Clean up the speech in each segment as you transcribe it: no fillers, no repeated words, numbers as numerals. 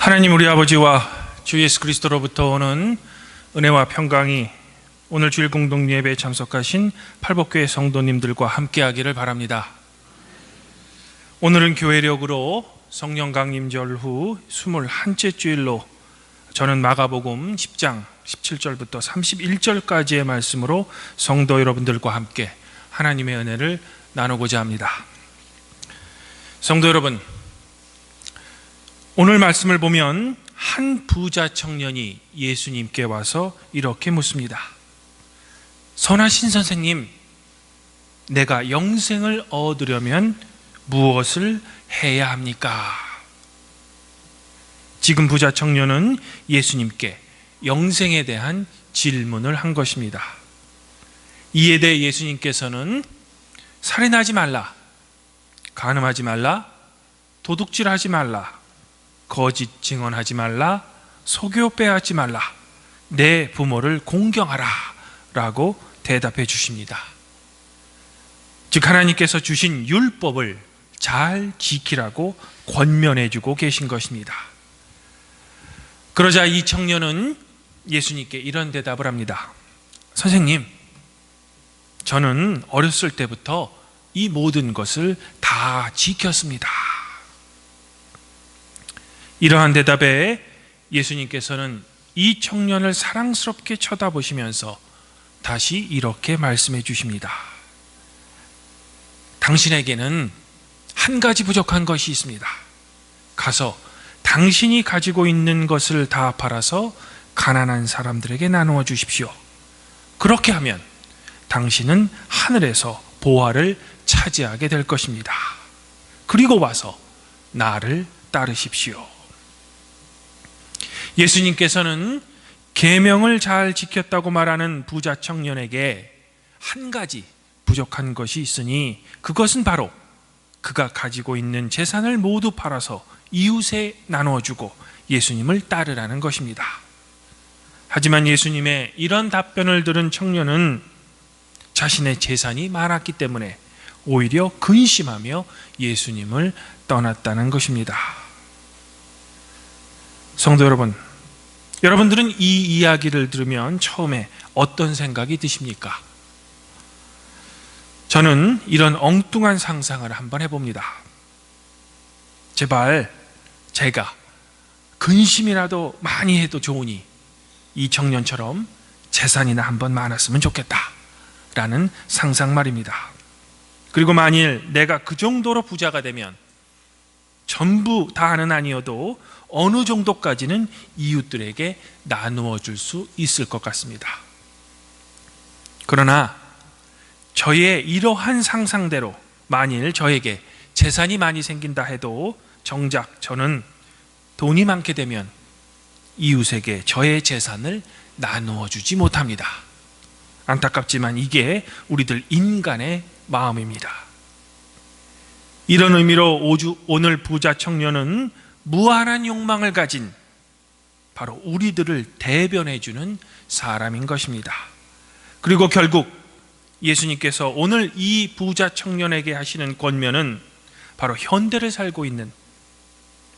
하나님 우리 아버지와 주 예수 그리스도로부터 오는 은혜와 평강이 오늘 주일 공동 예배에 참석하신 팔복교회 성도님들과 함께하기를 바랍니다. 오늘은 교회력으로 성령 강림절 후 21째 주일로 저는 마가복음 10장 17절부터 31절까지의 말씀으로 성도 여러분들과 함께 하나님의 은혜를 나누고자 합니다. 성도 여러분, 오늘 말씀을 보면 한 부자 청년이 예수님께 와서 이렇게 묻습니다. 선하신 선생님, 내가 영생을 얻으려면 무엇을 해야 합니까? 지금 부자 청년은 예수님께 영생에 대한 질문을 한 것입니다. 이에 대해 예수님께서는 살인하지 말라, 간음하지 말라, 도둑질하지 말라, 거짓 증언하지 말라, 속여 빼앗지 말라, 내 부모를 공경하라 라고 대답해 주십니다. 즉 하나님께서 주신 율법을 잘 지키라고 권면해 주고 계신 것입니다. 그러자 이 청년은 예수님께 이런 대답을 합니다. 선생님, 저는 어렸을 때부터 이 모든 것을 다 지켰습니다. 이러한 대답에 예수님께서는 이 청년을 사랑스럽게 쳐다보시면서 다시 이렇게 말씀해 주십니다. 당신에게는 한 가지 부족한 것이 있습니다. 가서 당신이 가지고 있는 것을 다 팔아서 가난한 사람들에게 나누어 주십시오. 그렇게 하면 당신은 하늘에서 보화를 차지하게 될 것입니다. 그리고 와서 나를 따르십시오. 예수님께서는 계명을 잘 지켰다고 말하는 부자 청년에게 한 가지 부족한 것이 있으니 그것은 바로 그가 가지고 있는 재산을 모두 팔아서 이웃에 나누어주고 예수님을 따르라는 것입니다. 하지만 예수님의 이런 답변을 들은 청년은 자신의 재산이 많았기 때문에 오히려 근심하며 예수님을 떠났다는 것입니다. 성도 여러분, 여러분들은 이 이야기를 들으면 처음에 어떤 생각이 드십니까? 저는 이런 엉뚱한 상상을 한번 해봅니다. 제발 제가 근심이라도 많이 해도 좋으니 이 청년처럼 재산이나 한번 많았으면 좋겠다 라는 상상 말입니다. 그리고 만일 내가 그 정도로 부자가 되면 전부 다는 아니어도 어느 정도까지는 이웃들에게 나누어 줄 수 있을 것 같습니다. 그러나 저의 이러한 상상대로 만일 저에게 재산이 많이 생긴다 해도 정작 저는 돈이 많게 되면 이웃에게 저의 재산을 나누어 주지 못합니다. 안타깝지만 이게 우리들 인간의 마음입니다. 이런 의미로 오늘 부자 청년은 무한한 욕망을 가진 바로 우리들을 대변해 주는 사람인 것입니다. 그리고 결국 예수님께서 오늘 이 부자 청년에게 하시는 권면은 바로 현대를 살고 있는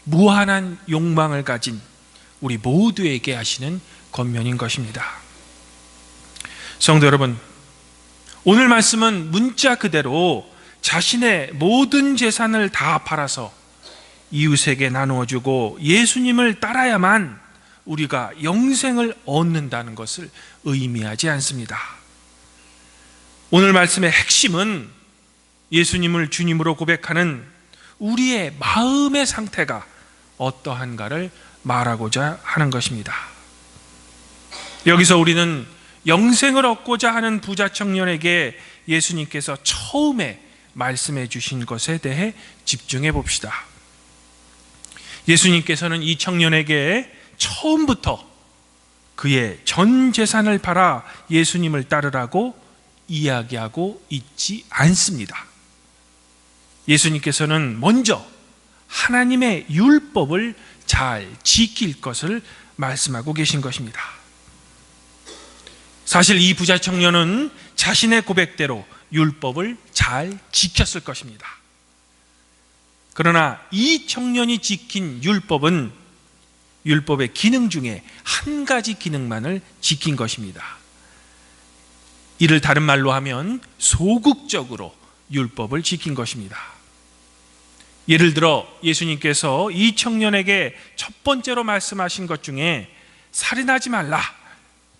무한한 욕망을 가진 우리 모두에게 하시는 권면인 것입니다. 성도 여러분, 오늘 말씀은 문자 그대로 자신의 모든 재산을 다 팔아서 이웃에게 나누어주고 예수님을 따라야만 우리가 영생을 얻는다는 것을 의미하지 않습니다. 오늘 말씀의 핵심은 예수님을 주님으로 고백하는 우리의 마음의 상태가 어떠한가를 말하고자 하는 것입니다. 여기서 우리는 영생을 얻고자 하는 부자 청년에게 예수님께서 처음에 말씀해 주신 것에 대해 집중해 봅시다. 예수님께서는 이 청년에게 처음부터 그의 전 재산을 팔아 예수님을 따르라고 이야기하고 있지 않습니다. 예수님께서는 먼저 하나님의 율법을 잘 지킬 것을 말씀하고 계신 것입니다. 사실 이 부자 청년은 자신의 고백대로 율법을 잘 지켰을 것입니다. 그러나 이 청년이 지킨 율법은 율법의 기능 중에 한 가지 기능만을 지킨 것입니다. 이를 다른 말로 하면 소극적으로 율법을 지킨 것입니다. 예를 들어 예수님께서 이 청년에게 첫 번째로 말씀하신 것 중에 살인하지 말라,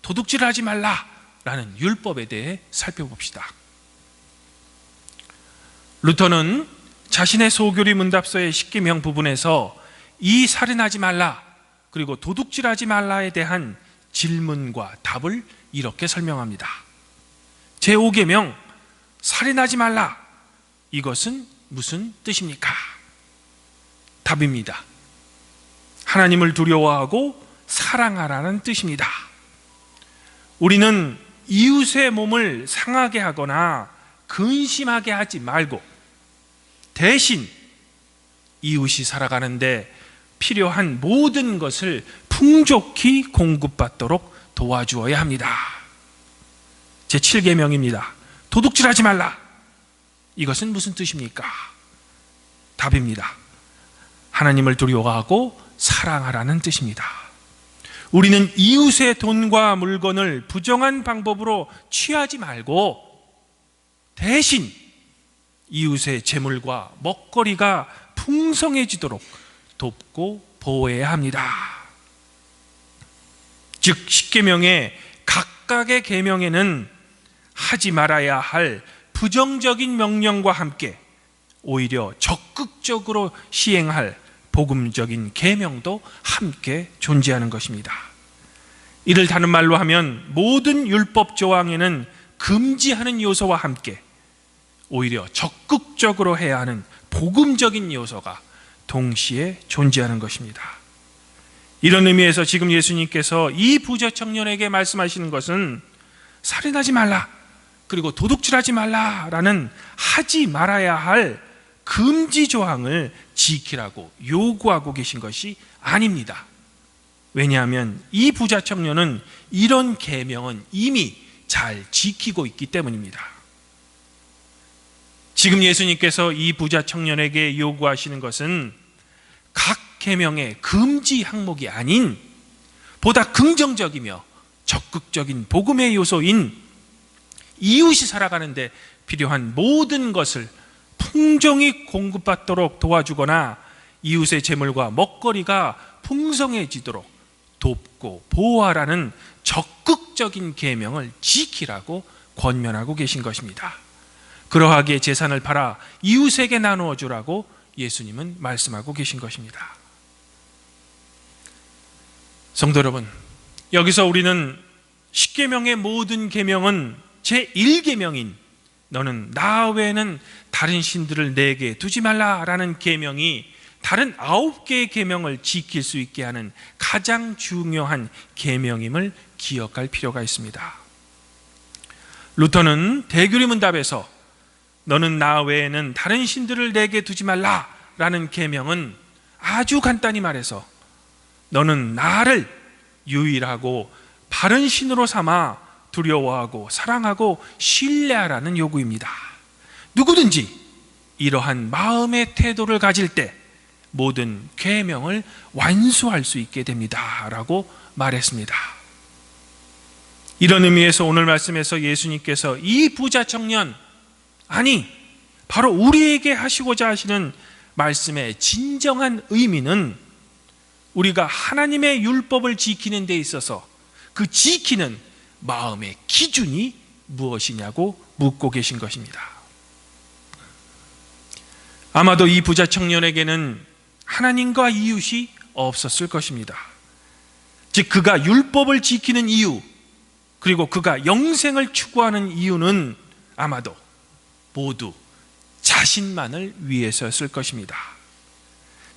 도둑질하지 말라 라는 율법에 대해 살펴봅시다. 루터는 자신의 소교리 문답서의 십계명 부분에서 이 살인하지 말라 그리고 도둑질하지 말라에 대한 질문과 답을 이렇게 설명합니다. 제5계명 살인하지 말라, 이것은 무슨 뜻입니까? 답입니다. 하나님을 두려워하고 사랑하라는 뜻입니다. 우리는 이웃의 몸을 상하게 하거나 근심하게 하지 말고 대신 이웃이 살아가는데 필요한 모든 것을 풍족히 공급받도록 도와주어야 합니다. 제7계명입니다. 도둑질하지 말라. 이것은 무슨 뜻입니까? 답입니다. 하나님을 두려워하고 사랑하라는 뜻입니다. 우리는 이웃의 돈과 물건을 부정한 방법으로 취하지 말고 대신 이웃의 재물과 먹거리가 풍성해지도록 돕고 보호해야 합니다. 즉 십계명의 각각의 계명에는 하지 말아야 할 부정적인 명령과 함께 오히려 적극적으로 시행할 복음적인 계명도 함께 존재하는 것입니다. 이를 다른 말로 하면 모든 율법 조항에는 금지하는 요소와 함께 오히려 적극적으로 해야 하는 복음적인 요소가 동시에 존재하는 것입니다. 이런 의미에서 지금 예수님께서 이 부자 청년에게 말씀하시는 것은 살인하지 말라 그리고 도둑질하지 말라라는 하지 말아야 할 금지 조항을 지키라고 요구하고 계신 것이 아닙니다. 왜냐하면 이 부자 청년은 이런 계명은 이미 잘 지키고 있기 때문입니다. 지금 예수님께서 이 부자 청년에게 요구하시는 것은 각 계명의 금지 항목이 아닌 보다 긍정적이며 적극적인 복음의 요소인 이웃이 살아가는데 필요한 모든 것을 풍성히 공급받도록 도와주거나 이웃의 재물과 먹거리가 풍성해지도록 돕고 보호하라는 적극적인 계명을 지키라고 권면하고 계신 것입니다. 그러하기에 재산을 팔아 이웃에게 나누어 주라고 예수님은 말씀하고 계신 것입니다. 성도 여러분, 여기서 우리는 십계명의 모든 계명은 제1계명인 너는 나 외에는 다른 신들을 내게 두지 말라라는 계명이 다른 9개의 계명을 지킬 수 있게 하는 가장 중요한 계명임을 기억할 필요가 있습니다. 루터는 대교리문답에서 너는 나 외에는 다른 신들을 내게 두지 말라라는 계명은 아주 간단히 말해서 너는 나를 유일하고 바른 신으로 삼아 두려워하고 사랑하고 신뢰하라는 요구입니다. 누구든지 이러한 마음의 태도를 가질 때 모든 계명을 완수할 수 있게 됩니다 라고 말했습니다. 이런 의미에서 오늘 말씀에서 예수님께서 이 부자 청년, 아니 바로 우리에게 하시고자 하시는 말씀의 진정한 의미는 우리가 하나님의 율법을 지키는 데 있어서 그 지키는 마음의 기준이 무엇이냐고 묻고 계신 것입니다. 아마도 이 부자 청년에게는 하나님과 이웃이 없었을 것입니다. 즉 그가 율법을 지키는 이유, 그리고 그가 영생을 추구하는 이유는 아마도 모두 자신만을 위해서였을 것입니다.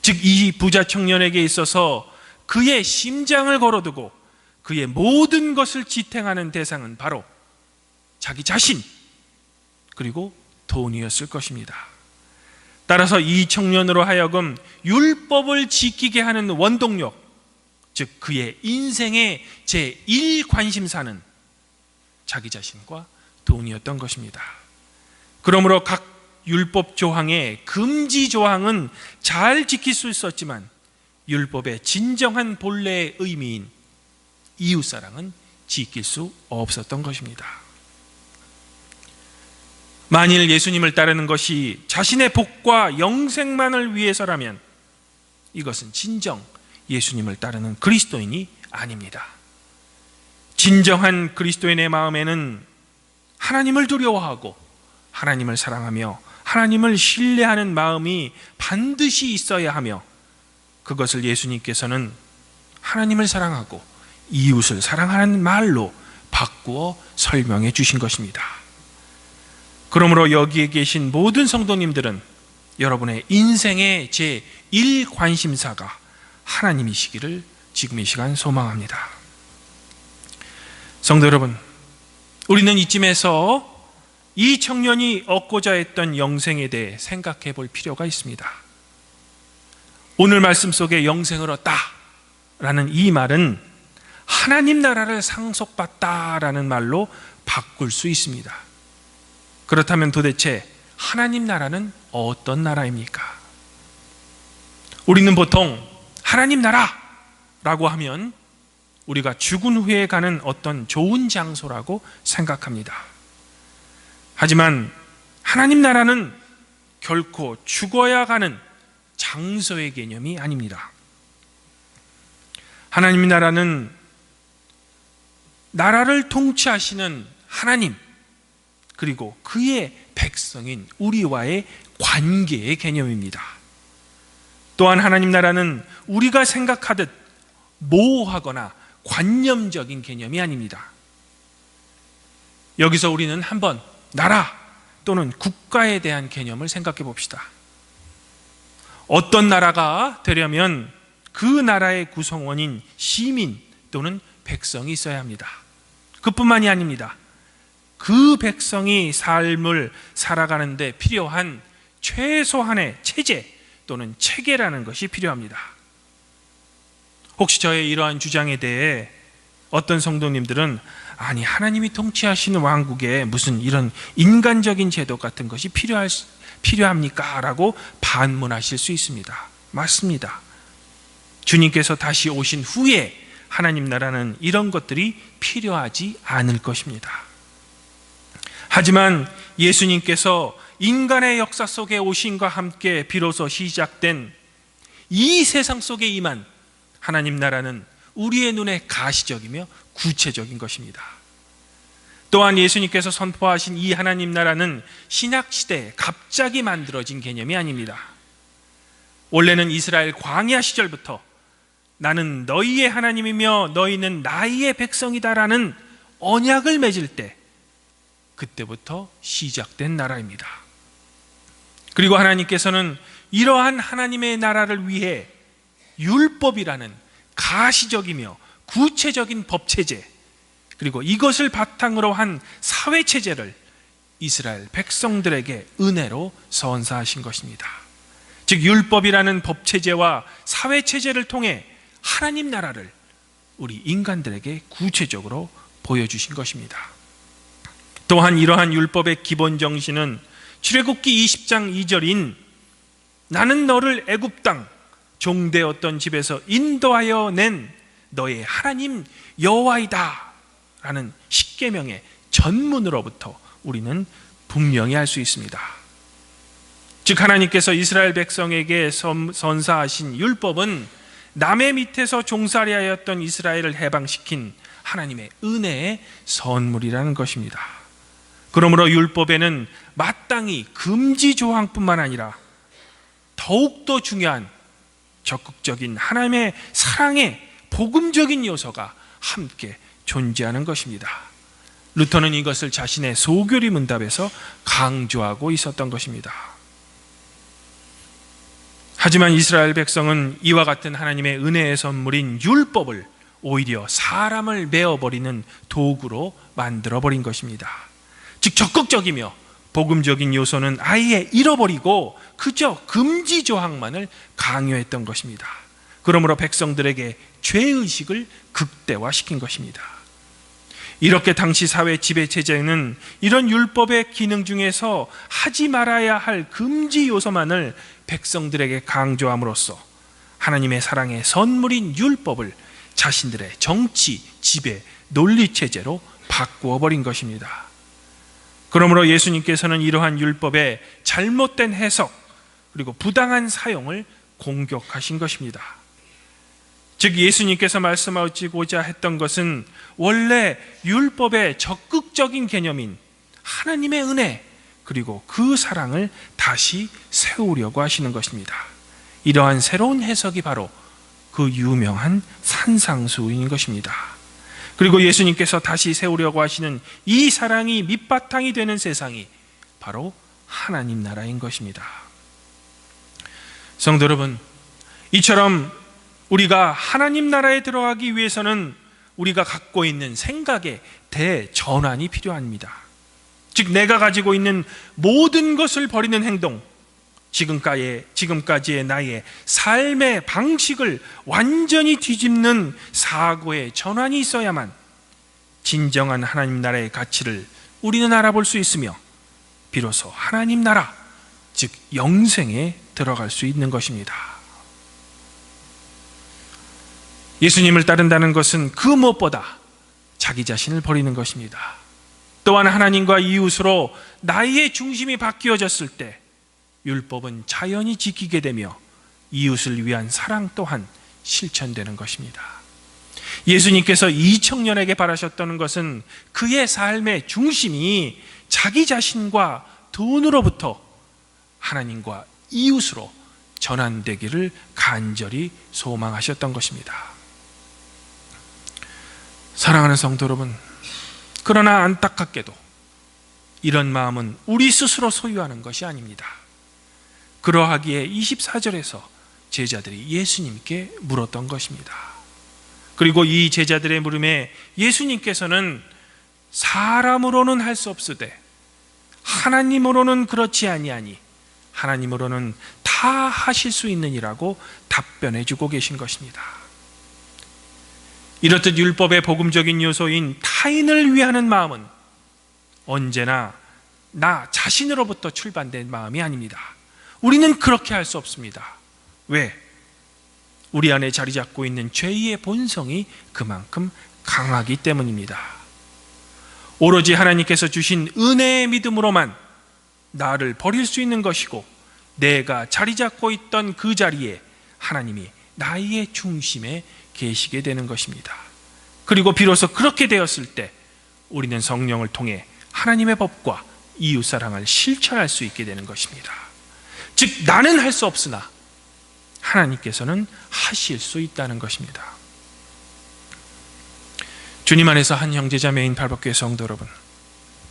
즉 이 부자 청년에게 있어서 그의 심장을 걸어두고 그의 모든 것을 지탱하는 대상은 바로 자기 자신 그리고 돈이었을 것입니다. 따라서 이 청년으로 하여금 율법을 지키게 하는 원동력, 즉 그의 인생의 제1관심사는 자기 자신과 돈이었던 것입니다. 그러므로 각 율법 조항의 금지 조항은 잘 지킬 수 있었지만 율법의 진정한 본래의 의미인 이웃사랑은 지킬 수 없었던 것입니다. 만일 예수님을 따르는 것이 자신의 복과 영생만을 위해서라면 이것은 진정 예수님을 따르는 그리스도인이 아닙니다. 진정한 그리스도인의 마음에는 하나님을 두려워하고 하나님을 사랑하며 하나님을 신뢰하는 마음이 반드시 있어야 하며, 그것을 예수님께서는 하나님을 사랑하고 이웃을 사랑하는 말로 바꾸어 설명해 주신 것입니다. 그러므로 여기에 계신 모든 성도님들은 여러분의 인생의 제1관심사가 하나님이시기를 지금 이 시간 소망합니다. 성도 여러분, 우리는 이쯤에서 이 청년이 얻고자 했던 영생에 대해 생각해 볼 필요가 있습니다. 오늘 말씀 속에 영생을 얻다라는 이 말은 하나님 나라를 상속받다라는 말로 바꿀 수 있습니다. 그렇다면 도대체 하나님 나라는 어떤 나라입니까? 우리는 보통 하나님 나라라고 하면 우리가 죽은 후에 가는 어떤 좋은 장소라고 생각합니다. 하지만 하나님 나라는 결코 죽어야 가는 장소의 개념이 아닙니다. 하나님 나라는 나라를 통치하시는 하나님, 그리고 그의 백성인 우리와의 관계의 개념입니다. 또한 하나님 나라는 우리가 생각하듯 모호하거나 관념적인 개념이 아닙니다. 여기서 우리는 한번 나라 또는 국가에 대한 개념을 생각해 봅시다. 어떤 나라가 되려면 그 나라의 구성원인 시민 또는 백성이 있어야 합니다. 그뿐만이 아닙니다. 그 백성이 삶을 살아가는데 필요한 최소한의 체제 또는 체계라는 것이 필요합니다. 혹시 저의 이러한 주장에 대해 어떤 성도님들은 아니, 하나님이 통치하시는 왕국에 무슨 이런 인간적인 제도 같은 것이 필요합니까? 라고 반문하실 수 있습니다. 맞습니다. 주님께서 다시 오신 후에 하나님 나라는 이런 것들이 필요하지 않을 것입니다. 하지만 예수님께서 인간의 역사 속에 오심과 함께 비로소 시작된 이 세상 속에 임한 하나님 나라는 우리의 눈에 가시적이며 구체적인 것입니다. 또한 예수님께서 선포하신 이 하나님 나라는 신약시대에 갑자기 만들어진 개념이 아닙니다. 원래는 이스라엘 광야 시절부터 나는 너희의 하나님이며 너희는 나의 백성이다라는 언약을 맺을 때 그때부터 시작된 나라입니다. 그리고 하나님께서는 이러한 하나님의 나라를 위해 율법이라는 가시적이며 구체적인 법체제, 그리고 이것을 바탕으로 한 사회체제를 이스라엘 백성들에게 은혜로 선사하신 것입니다. 즉 율법이라는 법체제와 사회체제를 통해 하나님 나라를 우리 인간들에게 구체적으로 보여주신 것입니다. 또한 이러한 율법의 기본 정신은 출애굽기 20장 2절인 나는 너를 애굽 땅 종되었던 집에서 인도하여 낸 너의 하나님 여호와이다 라는 십계명의 전문으로부터 우리는 분명히 알 수 있습니다. 즉 하나님께서 이스라엘 백성에게 선사하신 율법은 남의 밑에서 종살이 하였던 이스라엘을 해방시킨 하나님의 은혜의 선물이라는 것입니다. 그러므로 율법에는 마땅히 금지 조항뿐만 아니라 더욱더 중요한 적극적인 하나님의 사랑의 복음적인 요소가 함께 존재하는 것입니다. 루터는 이것을 자신의 소교리 문답에서 강조하고 있었던 것입니다. 하지만 이스라엘 백성은 이와 같은 하나님의 은혜의 선물인 율법을 오히려 사람을 메어버리는 도구로 만들어버린 것입니다. 즉 적극적이며 복음적인 요소는 아예 잃어버리고 그저 금지 조항만을 강요했던 것입니다. 그러므로 백성들에게 죄의식을 극대화시킨 것입니다. 이렇게 당시 사회 지배체제는 이런 율법의 기능 중에서 하지 말아야 할 금지 요소만을 백성들에게 강조함으로써 하나님의 사랑의 선물인 율법을 자신들의 정치, 지배, 논리체제로 바꾸어 버린 것입니다. 그러므로 예수님께서는 이러한 율법의 잘못된 해석 그리고 부당한 사용을 공격하신 것입니다. 즉 예수님께서 말씀하시고자 했던 것은 원래 율법의 적극적인 개념인 하나님의 은혜 그리고 그 사랑을 다시 세우려고 하시는 것입니다. 이러한 새로운 해석이 바로 그 유명한 산상수훈인 것입니다. 그리고 예수님께서 다시 세우려고 하시는 이 사랑이 밑바탕이 되는 세상이 바로 하나님 나라인 것입니다. 성도 여러분, 이처럼 우리가 하나님 나라에 들어가기 위해서는 우리가 갖고 있는 생각의 대전환이 필요합니다. 즉 내가 가지고 있는 모든 것을 버리는 행동, 지금까지의 나의 삶의 방식을 완전히 뒤집는 사고의 전환이 있어야만 진정한 하나님 나라의 가치를 우리는 알아볼 수 있으며 비로소 하나님 나라, 즉 영생에 들어갈 수 있는 것입니다. 예수님을 따른다는 것은 그 무엇보다 자기 자신을 버리는 것입니다. 또한 하나님과 이웃으로 나의 중심이 바뀌어졌을 때 율법은 자연히 지키게 되며 이웃을 위한 사랑 또한 실천되는 것입니다. 예수님께서 2000년에게 바라셨던 것은 그의 삶의 중심이 자기 자신과 돈으로부터 하나님과 이웃으로 전환되기를 간절히 소망하셨던 것입니다. 사랑하는 성도 여러분, 그러나 안타깝게도 이런 마음은 우리 스스로 소유하는 것이 아닙니다. 그러하기에 24절에서 제자들이 예수님께 물었던 것입니다. 그리고 이 제자들의 물음에 예수님께서는 사람으로는 할 수 없으되 하나님으로는 그렇지 아니하니 하나님으로는 다 하실 수 있느니라고 답변해 주고 계신 것입니다. 이렇듯 율법의 복음적인 요소인 타인을 위하는 마음은 언제나 나 자신으로부터 출발된 마음이 아닙니다. 우리는 그렇게 할 수 없습니다. 왜? 우리 안에 자리 잡고 있는 죄의 본성이 그만큼 강하기 때문입니다. 오로지 하나님께서 주신 은혜의 믿음으로만 나를 버릴 수 있는 것이고 내가 자리 잡고 있던 그 자리에 하나님이 나의 중심에 계시게 되는 것입니다. 그리고 비로소 그렇게 되었을 때 우리는 성령을 통해 하나님의 법과 이웃사랑을 실천할 수 있게 되는 것입니다. 즉 나는 할 수 없으나 하나님께서는 하실 수 있다는 것입니다. 주님 안에서 한 형제자매인 발복교회 성도 여러분,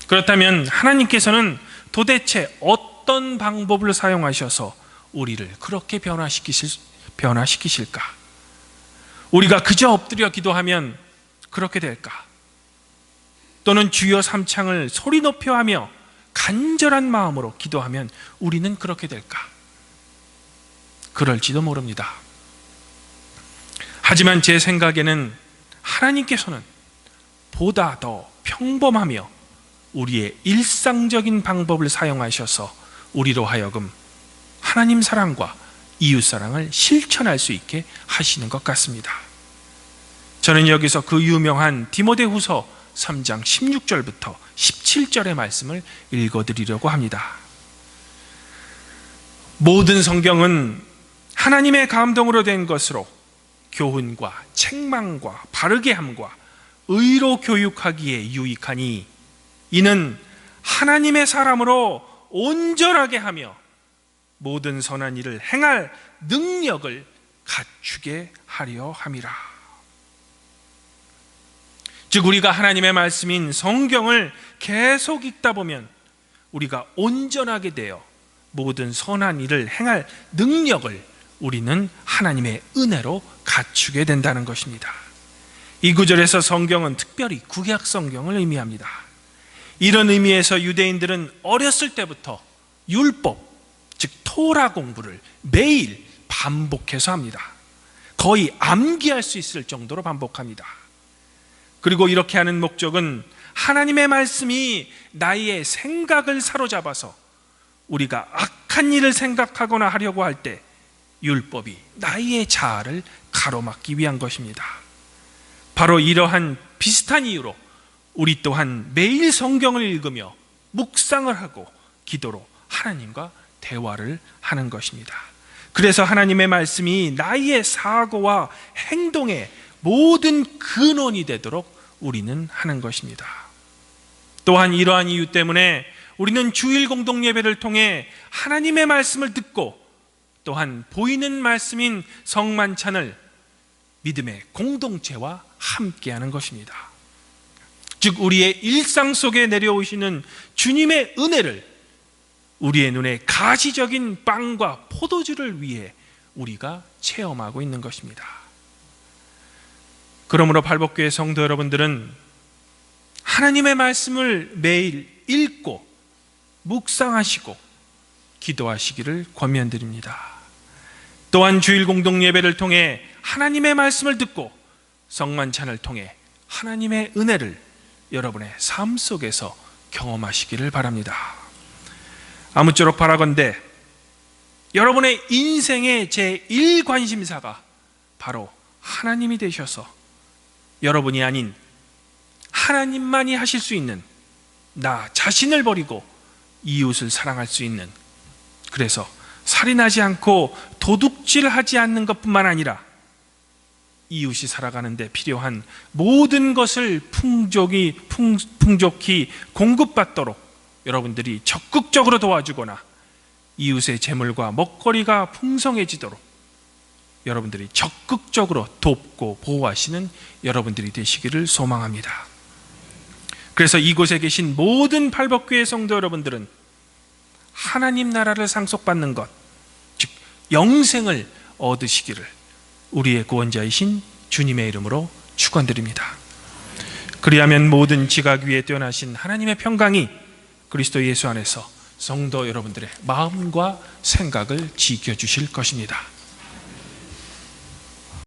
그렇다면 하나님께서는 도대체 어떤 방법을 사용하셔서 우리를 그렇게 변화시키실까? 우리가 그저 엎드려 기도하면 그렇게 될까? 또는 주여 삼창을 소리 높여 하며 간절한 마음으로 기도하면 우리는 그렇게 될까? 그럴지도 모릅니다. 하지만 제 생각에는 하나님께서는 보다 더 평범하며 우리의 일상적인 방법을 사용하셔서 우리로 하여금 하나님 사랑과 이웃 사랑을 실천할 수 있게 하시는 것 같습니다. 저는 여기서 그 유명한 디모데후서 3장 16절부터 17절의 말씀을 읽어드리려고 합니다. 모든 성경은 하나님의 감동으로 된 것으로 교훈과 책망과 바르게 함과 의로 교육하기에 유익하니 이는 하나님의 사람으로 온전하게 하며 모든 선한 일을 행할 능력을 갖추게 하려 함이라. 즉 우리가 하나님의 말씀인 성경을 계속 읽다 보면 우리가 온전하게 되어 모든 선한 일을 행할 능력을 우리는 하나님의 은혜로 갖추게 된다는 것입니다. 이 구절에서 성경은 특별히 구약 성경을 의미합니다. 이런 의미에서 유대인들은 어렸을 때부터 율법, 즉 토라 공부를 매일 반복해서 합니다. 거의 암기할 수 있을 정도로 반복합니다. 그리고 이렇게 하는 목적은 하나님의 말씀이 나의 생각을 사로잡아서 우리가 악한 일을 생각하거나 하려고 할 때 율법이 나의 자아를 가로막기 위한 것입니다. 바로 이러한 비슷한 이유로 우리 또한 매일 성경을 읽으며 묵상을 하고 기도로 하나님과 대화를 하는 것입니다. 그래서 하나님의 말씀이 나의 사고와 행동의 모든 근원이 되도록 우리는 하는 것입니다. 또한 이러한 이유 때문에 우리는 주일 공동 예배를 통해 하나님의 말씀을 듣고 또한 보이는 말씀인 성만찬을 믿음의 공동체와 함께하는 것입니다. 즉 우리의 일상 속에 내려오시는 주님의 은혜를 우리의 눈에 가시적인 빵과 포도주를 위해 우리가 체험하고 있는 것입니다. 그러므로 발복교회 성도 여러분들은 하나님의 말씀을 매일 읽고 묵상하시고 기도하시기를 권면드립니다. 또한 주일 공동 예배를 통해 하나님의 말씀을 듣고 성만찬을 통해 하나님의 은혜를 여러분의 삶 속에서 경험하시기를 바랍니다. 아무쪼록 바라건대 여러분의 인생의 제1관심사가 바로 하나님이 되셔서 여러분이 아닌 하나님만이 하실 수 있는 나 자신을 버리고 이웃을 사랑할 수 있는, 그래서 살인하지 않고 도둑질하지 않는 것뿐만 아니라 이웃이 살아가는 데 필요한 모든 것을 풍족히 공급받도록 여러분들이 적극적으로 도와주거나 이웃의 재물과 먹거리가 풍성해지도록 여러분들이 적극적으로 돕고 보호하시는 여러분들이 되시기를 소망합니다. 그래서 이곳에 계신 모든 발복교회 성도 여러분들은 하나님 나라를 상속받는 것, 즉 영생을 얻으시기를 우리의 구원자이신 주님의 이름으로 축원드립니다. 그리하면 모든 지각 위에 뛰어나신 하나님의 평강이 그리스도 예수 안에서 성도 여러분들의 마음과 생각을 지켜주실 것입니다.